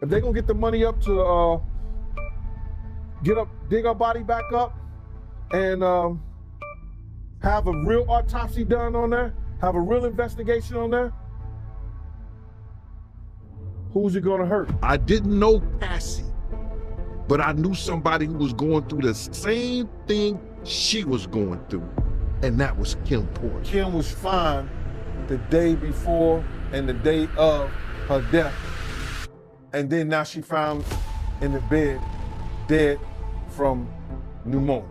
If they're gonna get the money up to dig her body back up and have a real autopsy done on there, have a real investigation on there, who's it gonna hurt? I didn't know Cassie, but I knew somebody who was going through the same thing she was going through, and that was Kim Porter. Kim was fine the day before and the day of her death. And then now she found in the bed, dead from pneumonia.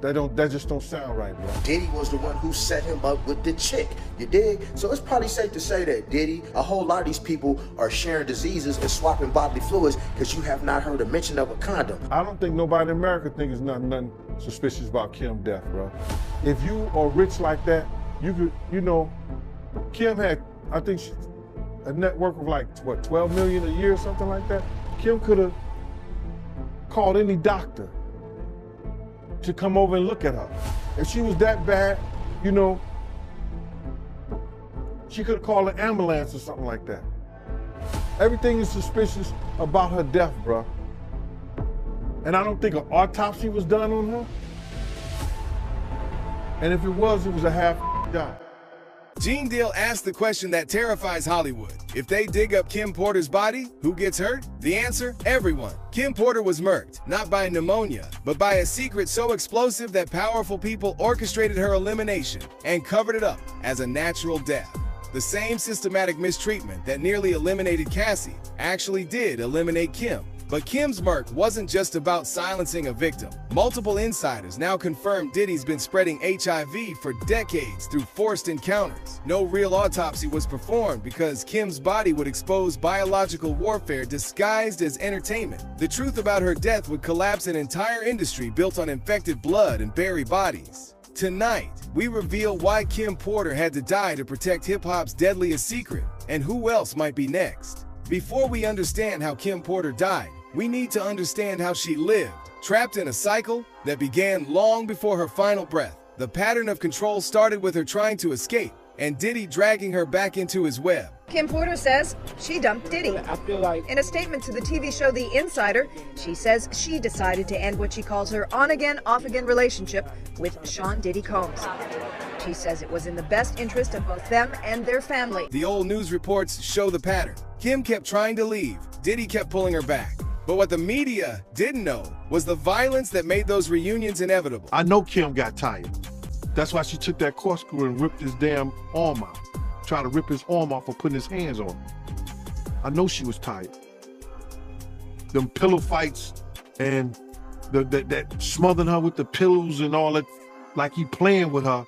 That just don't sound right, bro. Diddy was the one who set him up with the chick, you dig? So it's probably safe to say that Diddy, a whole lot of these people are sharing diseases and swapping bodily fluids because you have not heard a mention of a condom. I don't think nobody in America thinks there's nothing suspicious about Kim's death, bro. If you are rich like that, you could, Kim had, I think, a net worth of like, what, 12 million a year or something like that? Kim could have called any doctor to come over and look at her. If she was that bad, she could have called an ambulance or something like that. Everything is suspicious about her death, bro. And I don't think an autopsy was done on her. And if it was a half job. Gene Deal asked the question that terrifies Hollywood. If they dig up Kim Porter's body, who gets hurt? The answer, everyone. Kim Porter was murked, not by pneumonia, but by a secret so explosive that powerful people orchestrated her elimination and covered it up as a natural death. The same systematic mistreatment that nearly eliminated Cassie actually did eliminate Kim. But Kim's murk wasn't just about silencing a victim. Multiple insiders now confirm Diddy's been spreading HIV for decades through forced encounters. No real autopsy was performed because Kim's body would expose biological warfare disguised as entertainment. The truth about her death would collapse an entire industry built on infected blood and buried bodies. Tonight, we reveal why Kim Porter had to die to protect hip-hop's deadliest secret, and who else might be next. Before we understand how Kim Porter died, we need to understand how she lived, trapped in a cycle that began long before her final breath. The pattern of control started with her trying to escape, and Diddy dragging her back into his web. Kim Porter says she dumped Diddy. I feel like In a statement to the TV show The Insider, she says she decided to end what she calls her on-again, off-again relationship with Sean Diddy Combs. She says it was in the best interest of both them and their family. The old news reports show the pattern. Kim kept trying to leave, Diddy kept pulling her back. But what the media didn't know was the violence that made those reunions inevitable. I know Kim got tired. That's why she took that corkscrew and ripped his damn arm out. Tried to rip his arm off for putting his hands on him. I know she was tired. Them pillow fights and that smothering her with the pillows and all that, like he playing with her.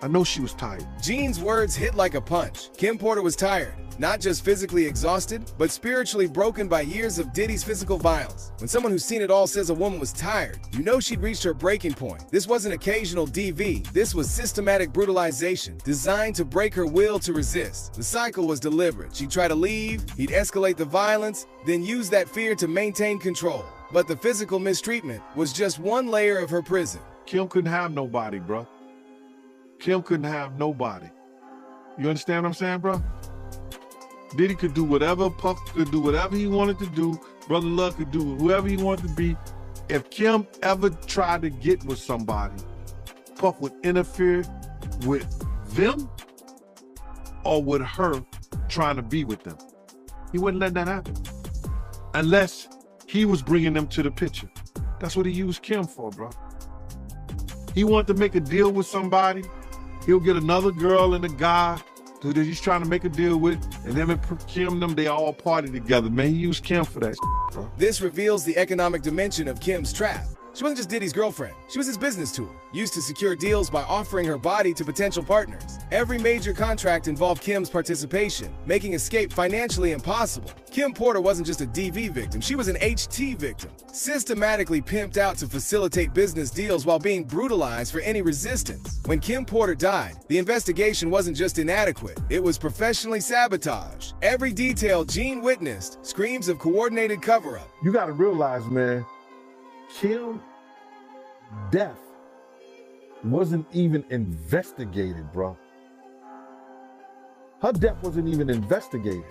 I know she was tired. Gene's words hit like a punch. Kim Porter was tired, not just physically exhausted, but spiritually broken by years of Diddy's physical violence. When someone who's seen it all says a woman was tired, you know she'd reached her breaking point. This wasn't occasional DV, this was systematic brutalization, designed to break her will to resist. The cycle was deliberate. She'd try to leave, he'd escalate the violence, then use that fear to maintain control. But the physical mistreatment was just one layer of her prison. Kim couldn't have nobody, bro. Kim couldn't have nobody. You understand what I'm saying, bro? Diddy could do whatever, Puff could do whatever he wanted to do, Brother Love could do whoever he wanted to be. If Kim ever tried to get with somebody, Puff would interfere with them or with her trying to be with them. He wouldn't let that happen. Unless he was bringing them to the picture. That's what he used Kim for, bro. He wanted to make a deal with somebody. He'll get another girl and a guy who he's trying to make a deal with, and them and Kim, they all party together. Man, he used Kim for that bro. This reveals the economic dimension of Kim's trap. She wasn't just Diddy's girlfriend. She was his business tool, used to secure deals by offering her body to potential partners. Every major contract involved Kim's participation, making escape financially impossible. Kim Porter wasn't just a DV victim, she was an HT victim, systematically pimped out to facilitate business deals while being brutalized for any resistance. When Kim Porter died, the investigation wasn't just inadequate, it was professionally sabotaged. Every detail Gene witnessed screams of coordinated cover-up. You gotta realize, man, Kim's death wasn't even investigated, bro. Her death wasn't even investigated.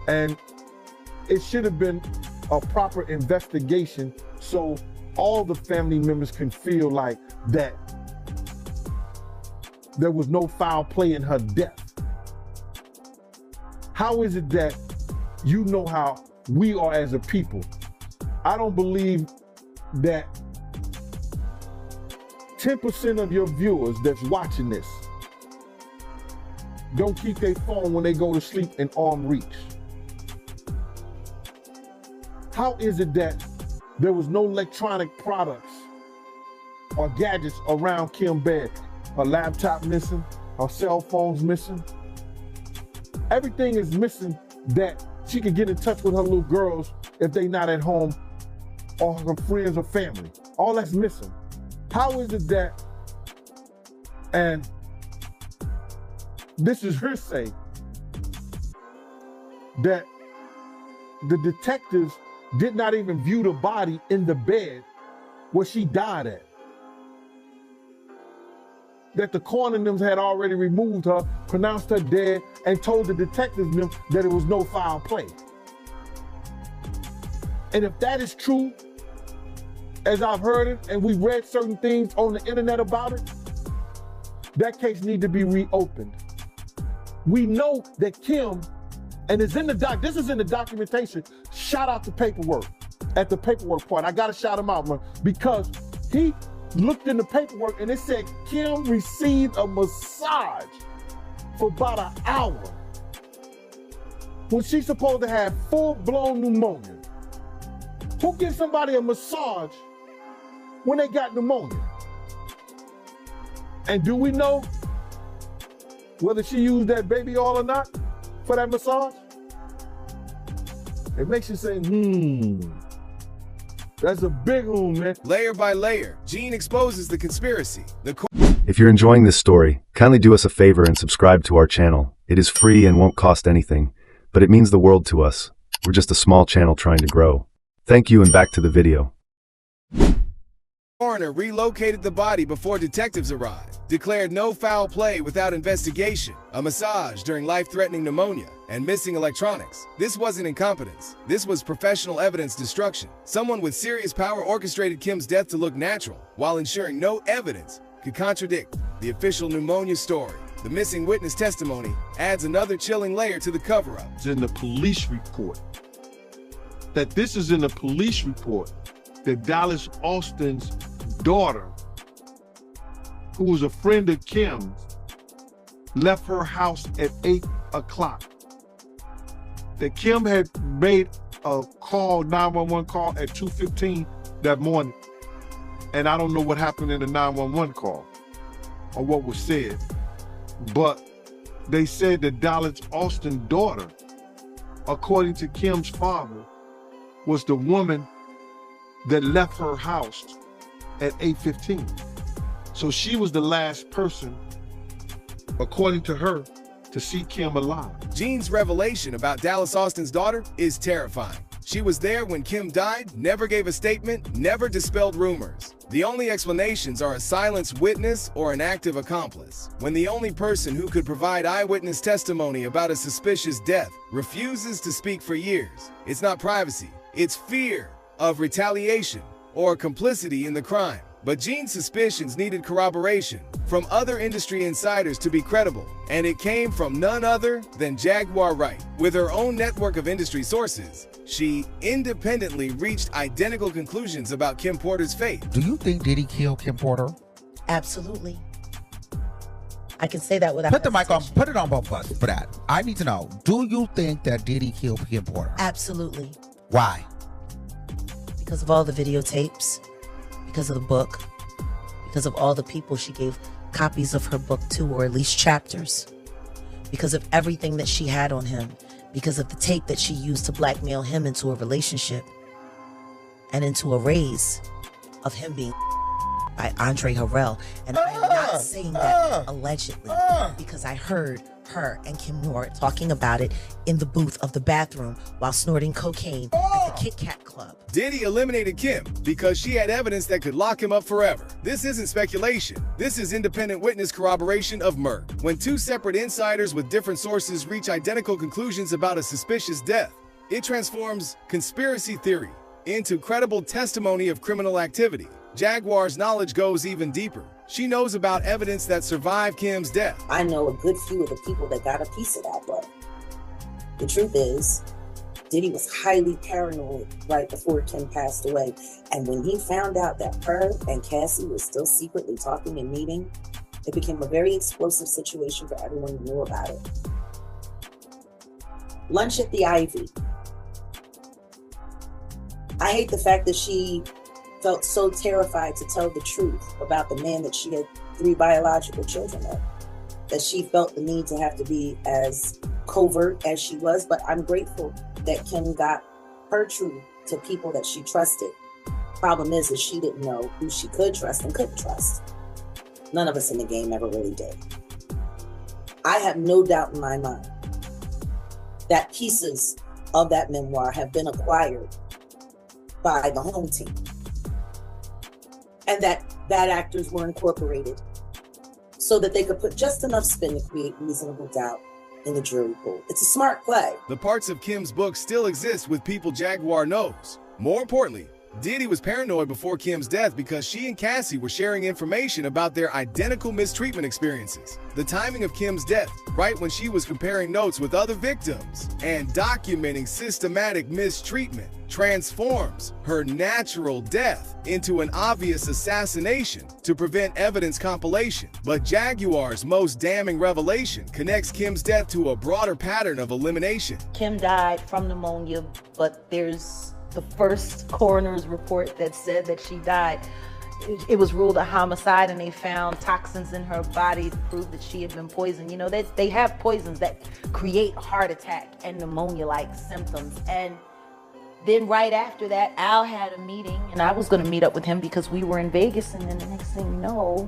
And it should have been a proper investigation so all the family members can feel like that there was no foul play in her death. How is it that you know how we are as a people? I don't believe that 10% of your viewers that's watching this don't keep their phone when they go to sleep in arm reach. How is it that there was no electronic products or gadgets around Kim's bed? Her laptop missing, her cell phone's missing. Everything is missing that she could get in touch with her little girls if they not at home, or her friends or family. All that's missing. How is it that, and this is hearsay, that the detectives did not even view the body in the bed where she died at? That the coroner them had already removed her, pronounced her dead, and told the detectives them that it was no foul play. And if that is true, as I've heard it, and we read certain things on the internet about it, that case need to be reopened. We know that Kim, and it's in the this is in the documentation. Shout out to paperwork, at the paperwork part. I gotta shout him out, man, because he looked in the paperwork and it said Kim received a massage for about an hour when she's supposed to have full-blown pneumonia. Who gives somebody a massage when they got pneumonia? And do we know whether she used that baby oil or not for that massage? It makes you say, that's a big one, man. Layer by layer, Gene exposes the conspiracy. If you're enjoying this story, kindly do us a favor and subscribe to our channel. It is free and won't cost anything, but it means the world to us. We're just a small channel trying to grow. Thank you, and back to the video. Coroner relocated the body before detectives arrived, declared no foul play without investigation, a massage during life-threatening pneumonia, and missing electronics. This wasn't incompetence. This was professional evidence destruction. Someone with serious power orchestrated Kim's death to look natural, while ensuring no evidence could contradict the official pneumonia story. The missing witness testimony adds another chilling layer to the cover-up. It's in the police report. That this is in the police report that Dallas Austin's daughter, who was a friend of Kim's, left her house at 8 o'clock. That Kim had made a call, 911 call at 2:15 that morning. And I don't know what happened in the 911 call or what was said, but they said that Dallas Austin's daughter, according to Kim's father, was the woman that left her house at 8:15. So she was the last person, according to her, to see Kim alive. Gene's revelation about Dallas Austin's daughter is terrifying. She was there when Kim died, never gave a statement, never dispelled rumors. The only explanations are a silenced witness or an active accomplice. When the only person who could provide eyewitness testimony about a suspicious death refuses to speak for years, it's not privacy, it's fear of retaliation or complicity in the crime. But Gene's suspicions needed corroboration from other industry insiders to be credible, and it came from none other than Jaguar Wright. With her own network of industry sources, she independently reached identical conclusions about Kim Porter's fate. Do you think Diddy killed Kim Porter? Absolutely. I can say that without Put the mic on, put it on both of us for that. I need to know, do you think that Diddy killed Kim Porter? Absolutely. Why? Because of all the videotapes, because of the book, because of all the people she gave copies of her book to, or at least chapters, because of everything that she had on him, because of the tape that she used to blackmail him into a relationship and into a raise of him being by Andre Harrell. And I'm not saying that allegedly, because I heard her and Kim Moore talking about it in the booth of the bathroom while snorting cocaine at the Kit Kat Club. Diddy eliminated Kim because she had evidence that could lock him up forever. This isn't speculation. This is independent witness corroboration of murder. When two separate insiders with different sources reach identical conclusions about a suspicious death, it transforms conspiracy theory into credible testimony of criminal activity. Jaguar's knowledge goes even deeper. She knows about evidence that survived Kim's death. I know a good few of the people that got a piece of that, but the truth is, Diddy was highly paranoid right before Kim passed away. And when he found out that her and Cassie were still secretly talking and meeting, it became a very explosive situation for everyone who knew about it. Lunch at the Ivy. I hate the fact that she felt so terrified to tell the truth about the man that she had 3 biological children with, that she felt the need to have to be as covert as she was. But I'm grateful that Kim got her truth to people that she trusted. Problem is she didn't know who she could trust and couldn't trust. None of us in the game ever really did. I have no doubt in my mind that pieces of that memoir have been acquired by the home team, and that bad actors were incorporated so that they could put just enough spin to create reasonable doubt in the jury pool. It's a smart play. The parts of Kim's book still exist with people Jaguar knows. More importantly, Diddy was paranoid before Kim's death because she and Cassie were sharing information about their identical mistreatment experiences. The timing of Kim's death, right when she was comparing notes with other victims and documenting systematic mistreatment, transforms her natural death into an obvious assassination to prevent evidence compilation. But Jaguar's most damning revelation connects Kim's death to a broader pattern of elimination. Kim died from pneumonia, but there's the first coroner's report that said that she died. It was ruled a homicide, and they found toxins in her body to prove that she had been poisoned. You know, they have poisons that create heart attack and pneumonia-like symptoms. And then right after that, Al had a meeting, and I was going to meet up with him because we were in Vegas. And then the next thing you know,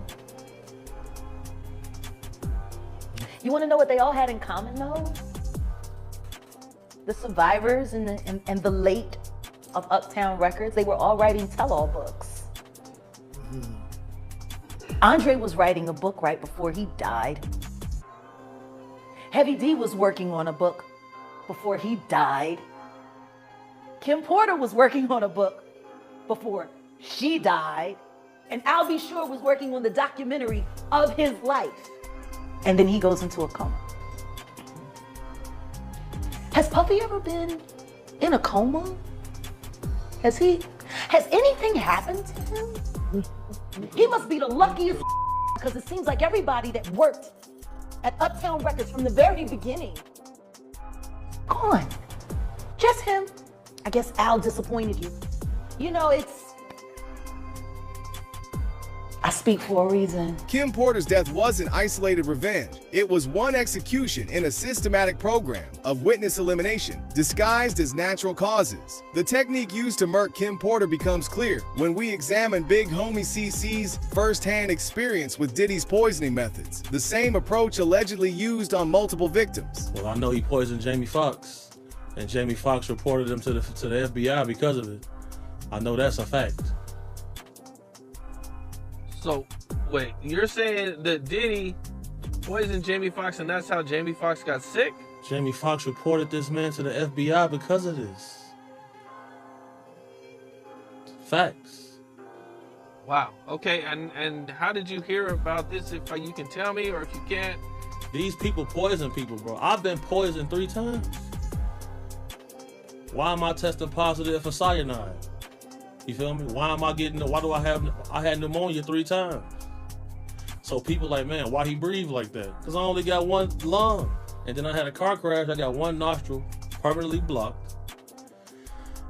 you want to know what they all had in common, though? The survivors and the late of Uptown Records, they were all writing tell-all books. Andre was writing a book right before he died. Heavy D was working on a book before he died. Kim Porter was working on a book before she died. And Al B. Sure was working on the documentary of his life. And then he goes into a coma. Has Puffy ever been in a coma? Has anything happened to him? He must be the luckiest because it seems like everybody that worked at Uptown Records from the very beginning, gone. Just him. I guess Al disappointed you. You know, I speak for a reason. Kim Porter's death wasn't isolated revenge. It was one execution in a systematic program of witness elimination, disguised as natural causes. The technique used to murk Kim Porter becomes clear when we examine Big Homie CC's first-hand experience with Diddy's poisoning methods, the same approach allegedly used on multiple victims. Well, I know he poisoned Jamie Foxx, and Jamie Foxx reported him to the FBI because of it. I know that's a fact. So, wait, you're saying that Diddy poisoned Jamie Foxx and that's how Jamie Foxx got sick? Jamie Foxx reported this man to the FBI because of this. Facts. Wow. Okay, and how did you hear about this, if you can tell me, or if you can't? These people poison people, bro. I've been poisoned 3 times. Why am I testing positive for cyanide? You feel me? Why do I had pneumonia 3 times? So people like, man, why he breathe like that? Because I only got 1 lung. And then I had a car crash, I got 1 nostril permanently blocked.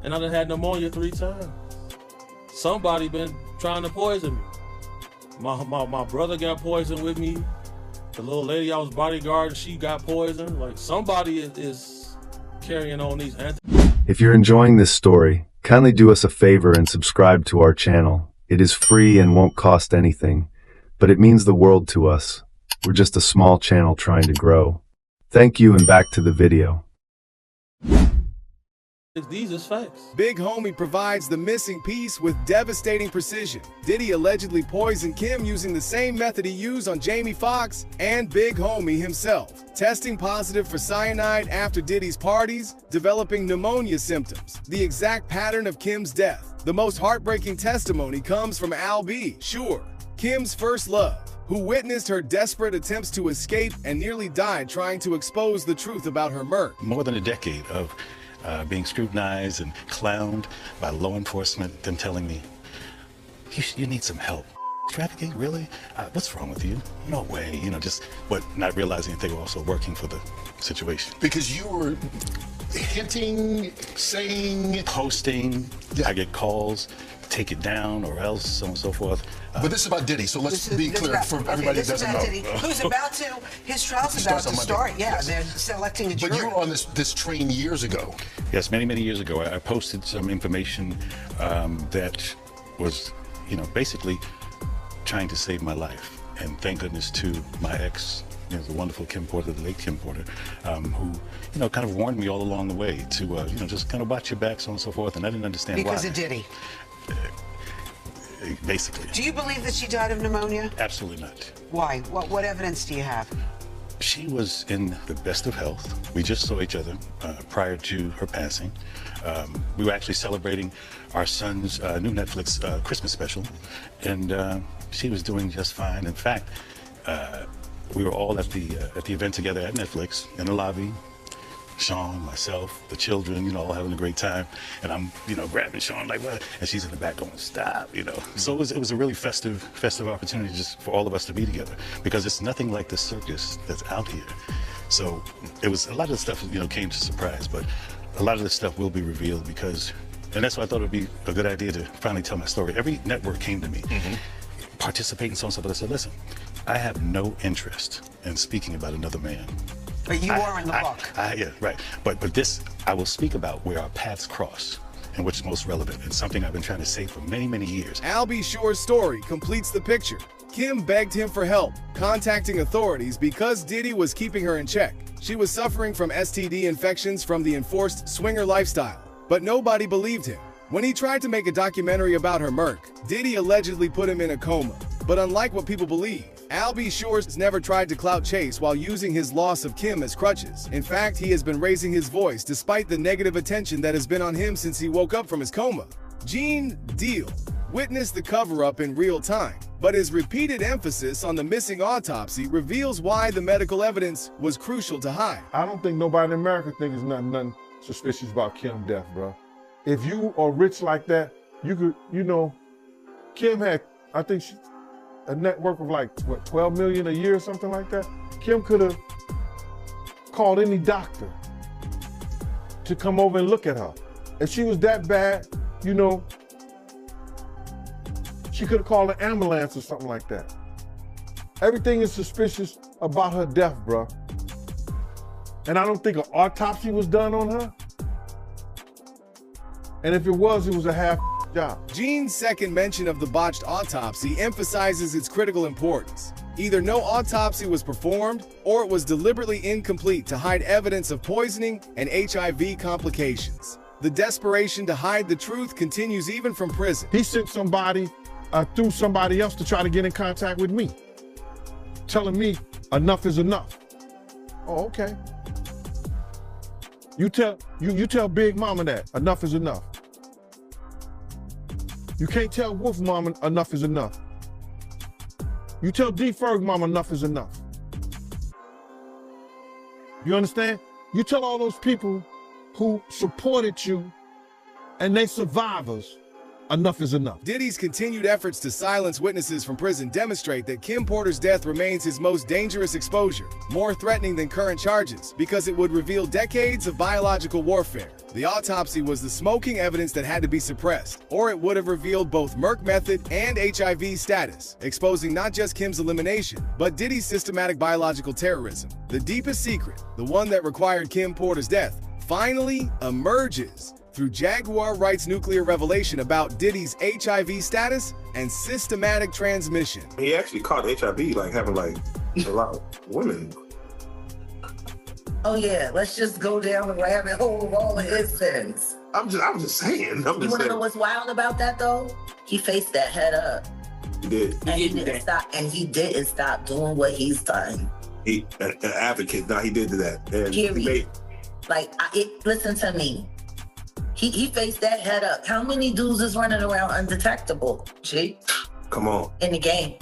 And I done had pneumonia 3 times. Somebody been trying to poison me. My brother got poisoned with me. The little lady I was bodyguard, she got poisoned. Like, somebody is carrying on these If you're enjoying this story, kindly do us a favor and subscribe to our channel. It is free and won't cost anything, but it means the world to us. We're just a small channel trying to grow. Thank you, and back to the video. These is facts. Big Homie provides the missing piece with devastating precision. Diddy allegedly poisoned Kim using the same method he used on Jamie Foxx and Big Homie himself, testing positive for cyanide after Diddy's parties, developing pneumonia symptoms, the exact pattern of Kim's death. The most heartbreaking testimony comes from Al B. Sure, Kim's first love, who witnessed her desperate attempts to escape and nearly died trying to expose the truth about her murder. More than a decade of being scrutinized and clowned by law enforcement, them telling me, you need some help. Trafficking, really? What's wrong with you? No way, but not realizing that they were also working for the situation. Because you were hinting, saying, posting, I get calls, take it down or else, so on and so forth. But this is about Diddy, so let's be clear for everybody that doesn't know. Diddy, who's about to, his trial's about to start. Yeah, yes. They're selecting a jury. But you were on this train years ago. Yes, many, many years ago. I posted some information that was, basically trying to save my life. And thank goodness to my ex, the wonderful Kim Porter, the late Kim Porter, who, kind of warned me all along the way to, just kind of watch your back, so on and so forth. And I didn't understand why. Because of Diddy. Basically. Do you believe that she died of pneumonia? Absolutely not. Why? What evidence do you have? She was in the best of health. We just saw each other prior to her passing. We were actually celebrating our son's new Netflix Christmas special, and she was doing just fine. In fact, we were all at the event together at Netflix in the lobby. Sean, myself, the children, all having a great time. And I'm, grabbing Sean like, what? And she's in the back going, stop, So it was a really festive opportunity just for all of us to be together, because it's nothing like the circus that's out here. So it was, a lot of the stuff, came to surprise, but a lot of this stuff will be revealed and that's why I thought it would be a good idea to finally tell my story. Every network came to me, participating, so on and so forth. I said, listen, I have no interest in speaking about another man. But you are in the book. Yeah, right. But this, I will speak about where our paths cross and which is most relevant. It's something I've been trying to say for many, many years. Al B. Sure's story completes the picture. Kim begged him for help, contacting authorities because Diddy was keeping her in check. She was suffering from STD infections from the enforced swinger lifestyle, but nobody believed him. When he tried to make a documentary about her murk, Diddy allegedly put him in a coma. But unlike what people believe, Al B. Sure's never tried to clout chase while using his loss of Kim as crutches. In fact, he has been raising his voice despite the negative attention that has been on him since he woke up from his coma. Gene Deal witnessed the cover-up in real time, but his repeated emphasis on the missing autopsy reveals why the medical evidence was crucial to hide. I don't think nobody in America thinks there's nothing suspicious about Kim's death, bro. If you are rich like that, you could, Kim had, I think a net worth of like, what, 12 million a year or something like that? Kim could have called any doctor to come over and look at her. If she was that bad, she could have called an ambulance or something like that. Everything is suspicious about her death, bro. And I don't think an autopsy was done on her. And if it was a half job. Gene's second mention of the botched autopsy emphasizes its critical importance. Either no autopsy was performed, or it was deliberately incomplete to hide evidence of poisoning and HIV complications. The desperation to hide the truth continues even from prison. He sent somebody through somebody else to try to get in contact with me, telling me enough is enough. Oh, okay. You tell Big Mama that enough is enough. You can't tell Wolf Mama enough is enough. You tell D Ferg Mama enough is enough. You understand? You tell all those people who supported you and they survivors, enough is enough. Diddy's continued efforts to silence witnesses from prison demonstrate that Kim Porter's death remains his most dangerous exposure, more threatening than current charges, because it would reveal decades of biological warfare. The autopsy was the smoking evidence that had to be suppressed, or it would have revealed both Merck method and HIV status, exposing not just Kim's elimination, but Diddy's systematic biological terrorism. The deepest secret, the one that required Kim Porter's death, finally emerges through Jaguar Wright's nuclear revelation about Diddy's HIV status and systematic transmission. He actually caught HIV, like having like a lot of women. Oh yeah, let's just go down the rabbit hole of all of his sins. I'm just saying. You want to know what's wild about that though? He faced that head up. He did. And he didn't stop. And he didn't stop doing what he's done. He an advocate. No, he did do that. And period. Listen to me. He faced that head up. How many dudes is running around undetectable? G? Come on. In the game.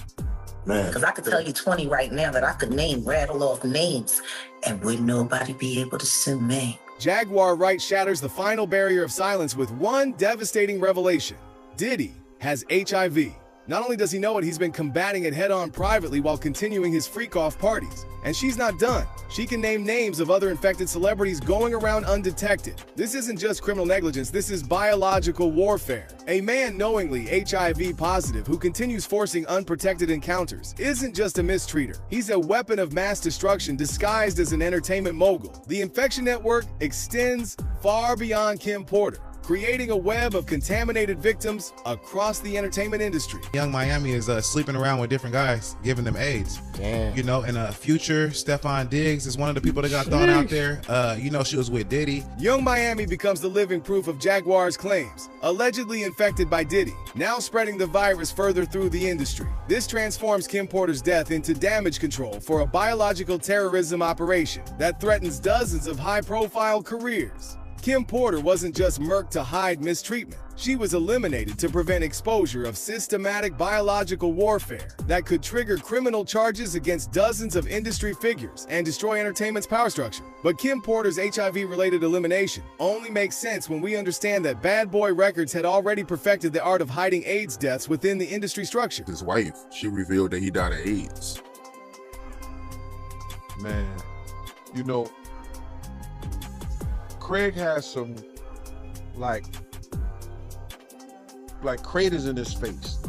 Man. Because I could tell you 20 right now that I could rattle off names, and would nobody be able to sue me? Jaguar Wright shatters the final barrier of silence with one devastating revelation. Diddy has HIV. Not only does he know it, he's been combating it head-on privately while continuing his freak-off parties. And she's not done. She can name names of other infected celebrities going around undetected. This isn't just criminal negligence, this is biological warfare. A man knowingly HIV positive who continues forcing unprotected encounters isn't just a mistreater. He's a weapon of mass destruction disguised as an entertainment mogul. The infection network extends far beyond Kim Porter, creating a web of contaminated victims across the entertainment industry. Young Miami is sleeping around with different guys, giving them AIDS. Damn. You know, and Future, Stephon Diggs is one of the people that got thrown out there. You know, she was with Diddy. Young Miami becomes the living proof of Jaguar's claims, allegedly infected by Diddy, now spreading the virus further through the industry. This transforms Kim Porter's death into damage control for a biological terrorism operation that threatens dozens of high-profile careers. Kim Porter wasn't just murked to hide mistreatment. She was eliminated to prevent exposure of systematic biological warfare that could trigger criminal charges against dozens of industry figures and destroy entertainment's power structure. But Kim Porter's HIV-related elimination only makes sense when we understand that Bad Boy Records had already perfected the art of hiding AIDS deaths within the industry structure. His wife, she revealed that he died of AIDS. Man, you know, Craig has some like craters in his face.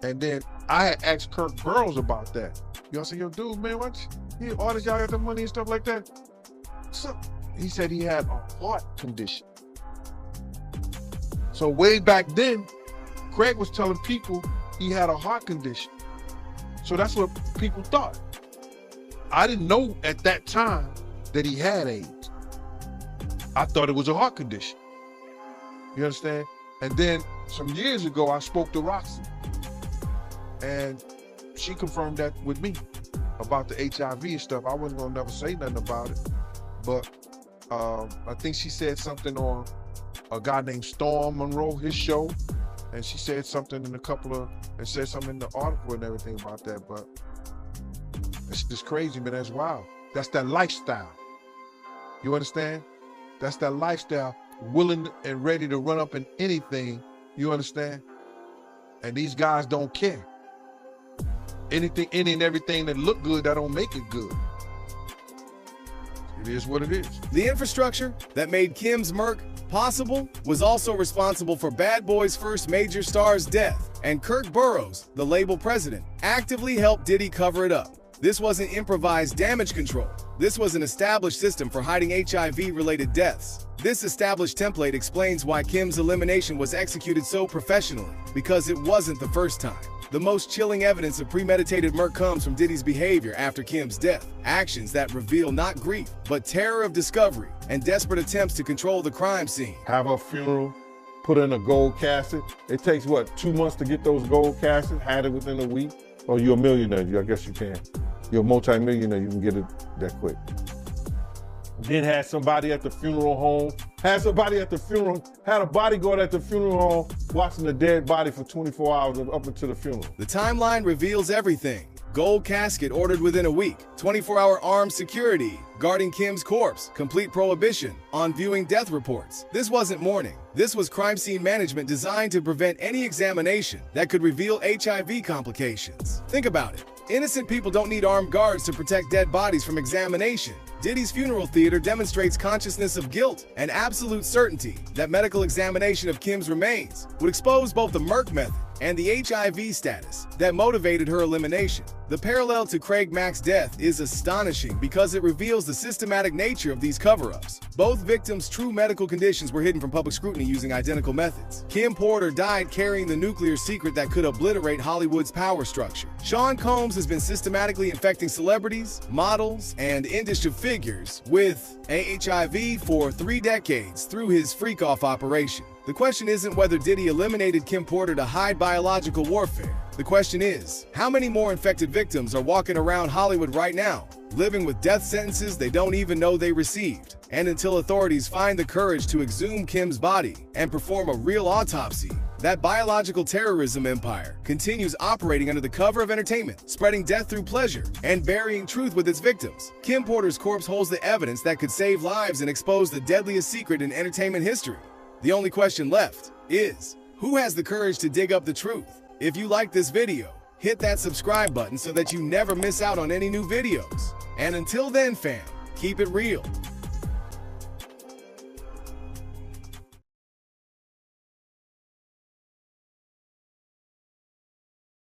And then I had asked Kirk Burrows about that. Y'all say, yo, dude, man, what? All this y'all got the money and stuff like that. So he said he had a heart condition. So way back then, Craig was telling people he had a heart condition. So that's what people thought. I didn't know at that time that he had AIDS. I thought it was a heart condition. You understand? And then some years ago, I spoke to Roxy. And she confirmed that with me about the HIV and stuff. I wasn't gonna never say nothing about it. But I think she said something on a guy named Storm Monroe, his show. And she said something in and said something in the article and everything about that. But it's just crazy, man, that's wild. That's that lifestyle. You understand? That's that lifestyle, willing and ready to run up in anything, you understand? And these guys don't care. Anything, any and everything that look good, that don't make it good. It is what it is. The infrastructure that made Kim's murk possible was also responsible for Bad Boy's first major star's death, and Kirk Burrows, the label president, actively helped Diddy cover it up. This wasn't improvised damage control. This was an established system for hiding HIV-related deaths. This established template explains why Kim's elimination was executed so professionally, because it wasn't the first time. The most chilling evidence of premeditated murk comes from Diddy's behavior after Kim's death. Actions that reveal not grief, but terror of discovery and desperate attempts to control the crime scene. Have a funeral, put in a gold casket. It takes, what, 2 months to get those gold caskets? Had it within a week? Oh, you're a millionaire, I guess you can. You're a multi-millionaire, you can get it that quick. Then had somebody at the funeral home, had a bodyguard at the funeral home watching the dead body for 24 hours up until the funeral. The timeline reveals everything. Gold casket ordered within a week, 24-hour armed security guarding Kim's corpse, complete prohibition on viewing death reports. This wasn't mourning. This was crime scene management designed to prevent any examination that could reveal HIV complications. Think about it. Innocent people don't need armed guards to protect dead bodies from examination. Diddy's funeral theater demonstrates consciousness of guilt and absolute certainty that medical examination of Kim's remains would expose both the murk method and the HIV status that motivated her elimination. The parallel to Craig Mack's death is astonishing because it reveals the systematic nature of these cover-ups. Both victims' true medical conditions were hidden from public scrutiny using identical methods. Kim Porter died carrying the nuclear secret that could obliterate Hollywood's power structure. Sean Combs has been systematically infecting celebrities, models, and industry figures with HIV for 3 decades through his freak-off operation. The question isn't whether Diddy eliminated Kim Porter to hide biological warfare. The question is, how many more infected victims are walking around Hollywood right now, living with death sentences they don't even know they received? And until authorities find the courage to exhume Kim's body and perform a real autopsy, that biological terrorism empire continues operating under the cover of entertainment, spreading death through pleasure and burying truth with its victims. Kim Porter's corpse holds the evidence that could save lives and expose the deadliest secret in entertainment history. The only question left is, who has the courage to dig up the truth? If you like this video, hit that subscribe button so that you never miss out on any new videos. And until then, fam, keep it real.